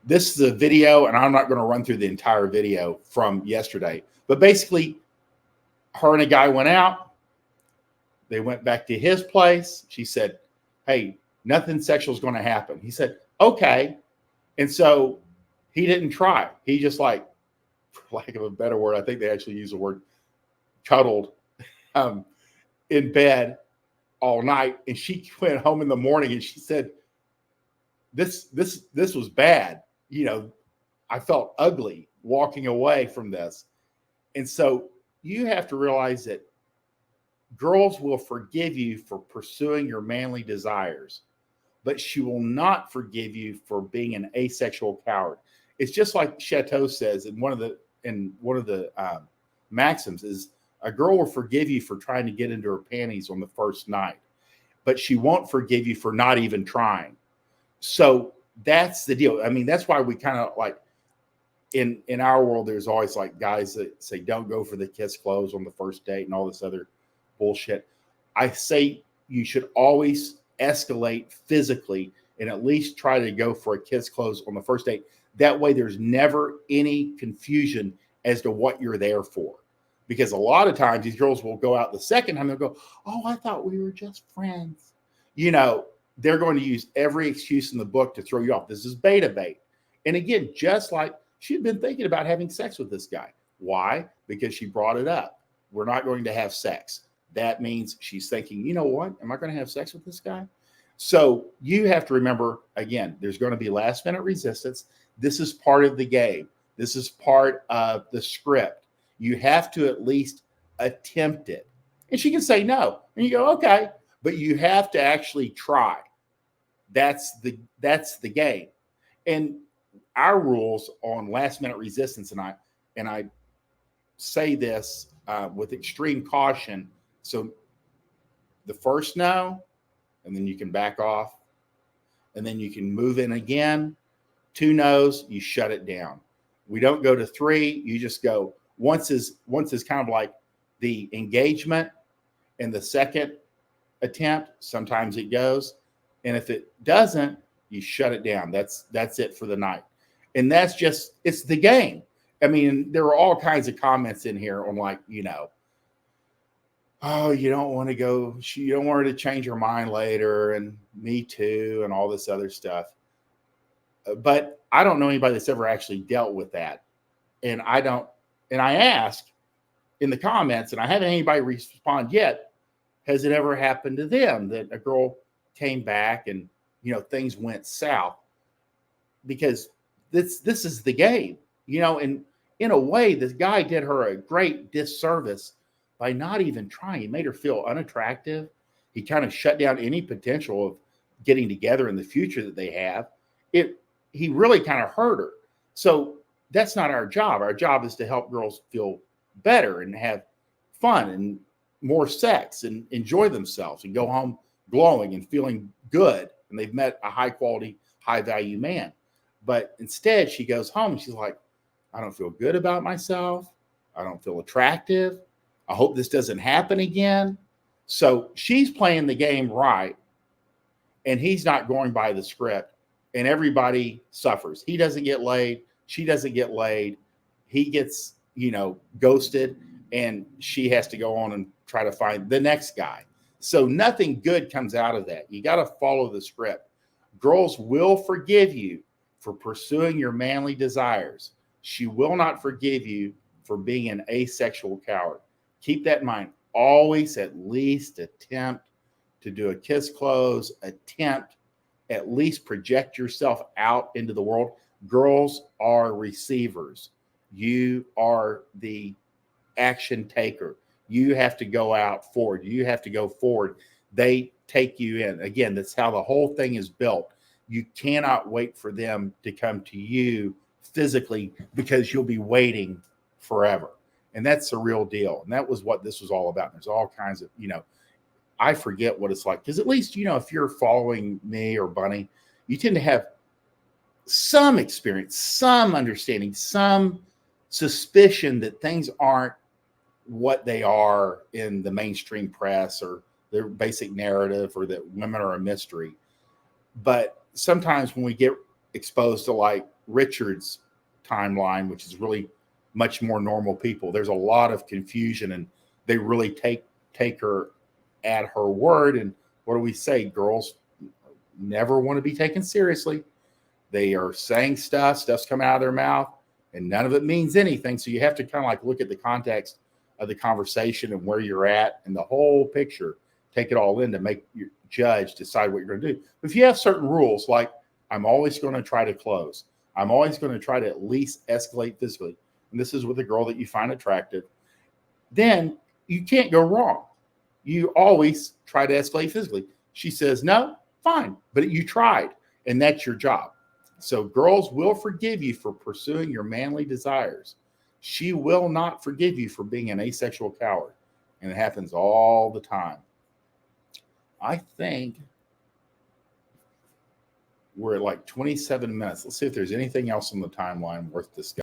this is a video, and I'm not going to run through the entire video from yesterday, but basically her and a guy went out. They went back to his place. She said, hey, nothing sexual is going to happen. He said, okay. And so he didn't try. He just, like, for lack of a better word, I think they actually use the word cuddled in bed all night. And she went home in the morning and she said, this was bad. You know, I felt ugly walking away from this. And so you have to realize that girls will forgive you for pursuing your manly desires, but she will not forgive you for being an asexual coward. It's just like Chateau says in one of the maxims is a girl will forgive you for trying to get into her panties on the first night, but she won't forgive you for not even trying. So that's the deal. I mean, that's why we kind of like in our world, there's always like guys that say, don't go for the kiss close on the first date and all this other bullshit. I say you should always escalate physically and at least try to go for a kiss close on the first date. That way there's never any confusion as to what you're there for. Because a lot of times these girls will go out the second time, they'll go, oh, I thought we were just friends. You know, they're going to use every excuse in the book to throw you off. This is beta bait. And again, just like she'd been thinking about having sex with this guy. Why? Because she brought it up. We're not going to have sex. That means she's thinking, you know what? Am I going to have sex with this guy? So you have to remember, again, there's going to be last minute resistance. This is part of the game. This is part of the script. You have to at least attempt it. And she can say no. And you go, okay, but you have to actually try. That's the game. And our rules on last minute resistance, and I say this with extreme caution. So the first no, and then you can back off, and then you can move in again. 2 no's, you shut it down. We don't go to 3. You just go once is kind of like the engagement, and the second attempt, sometimes it goes. And if it doesn't, you shut it down. That's it for the night. And that's just, it's the game. I mean, there are all kinds of comments in here on like, you know, oh, you don't want to go, you don't want her to change her mind later, and me too, and all this other stuff. But I don't know anybody that's ever actually dealt with that. And I asked in the comments, and I haven't anybody respond yet, has it ever happened to them that a girl came back and, you know, things went south? Because this is the game, you know, and in a way, this guy did her a great disservice by not even trying. He made her feel unattractive. He kind of shut down any potential of getting together in the future that they have. He really kind of hurt her. So that's not our job. Our job is to help girls feel better and have fun and more sex and enjoy themselves and go home glowing and feeling good. And they've met a high quality, high value man. But instead she goes home and she's like, I don't feel good about myself. I don't feel attractive. I hope this doesn't happen again. So she's playing the game right, and he's not going by the script, and everybody suffers. He doesn't get laid. She doesn't get laid. He gets, you know, ghosted, and she has to go on and try to find the next guy. So nothing good comes out of that. You got to follow the script. Girls will forgive you for pursuing your manly desires. She will not forgive you for being an asexual coward. Keep that in mind. Always at least attempt to do a kiss close, attempt at least project yourself out into the world. Girls are receivers. You are the action taker. You have to go out forward. You have to go forward. They take you in. Again, that's how the whole thing is built. You cannot wait for them to come to you physically, because you'll be waiting forever. And that's the real deal. And that was what this was all about. There's all kinds of, you know, I forget what it's like, because at least, you know, if you're following me or Bunny, you tend to have some experience, some understanding, some suspicion that things aren't what they are in the mainstream press or their basic narrative, or that women are a mystery. But sometimes when we get exposed to like Richard's timeline, which is really much more normal people, there's a lot of confusion, and they really take her at her word. And what do we say? Girls never want to be taken seriously. They are saying stuff's coming out of their mouth, and none of it means anything. So you have to kind of like look at the context of the conversation and where you're at and the whole picture. Take it all in to make your judge decide what you're going to do. But if you have certain rules, like I'm always going to try to close, I'm always going to try to at least escalate physically, and this is with a girl that you find attractive, then you can't go wrong. You always try to escalate physically. She says no, fine, but you tried, and that's your job. So girls will forgive you for pursuing your manly desires. She will not forgive you for being an asexual coward. And it happens all the time. I think we're at like 27 minutes. Let's see if there's anything else on the timeline worth discussing.